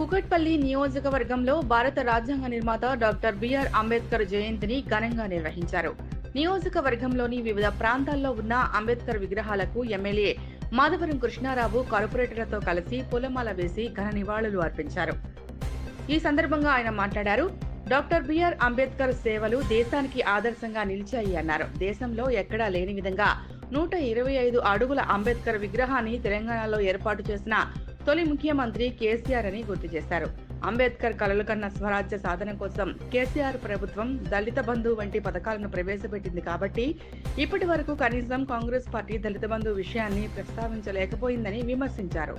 కూకట్పల్లి నియోజకవర్గంలో భారత రాజ్యాంగ నిర్మాత డాక్టర్ బిఆర్ అంబేద్కర్ జయంతిని ఘనంగా నిర్వహించారు. నియోజకవర్గంలోని వివిధ ప్రాంతాల్లో ఉన్న అంబేద్కర్ విగ్రహాలకు ఎమ్మెల్యే మాధవరం కృష్ణారావు కార్పొరేటర్లతో కలిసి పూలమాల వేసి ఘన నివాళులు అర్పించారు. ఈ సందర్భంగా ఆయన మాట్లాడారు. డాక్టర్ బిఆర్ అంబేద్కర్ సేవలు దేశానికి ఆదర్శంగా నిలిచాయి అన్నారు. దేశంలో ఎక్కడా లేని విధంగా 125 అడుగుల అంబేద్కర్ విగ్రహాన్ని తెలంగాణలో ఏర్పాటు చేసిన తొలి ముఖ్యమంత్రి కేసీఆర్ అని గుర్తు చేశారు. అంబేద్కర్ కలలు కన్న స్వరాజ్య సాధన కోసం కేసీఆర్ ప్రభుత్వం దళిత బంధు వంటి పథకాలను ప్రవేశపెట్టింది కాబట్టి ఇప్పటి వరకు కనీసం కాంగ్రెస్ పార్టీ దళిత బంధు విషయాన్ని ప్రస్తావించలేకపోయిందని విమర్శించారు.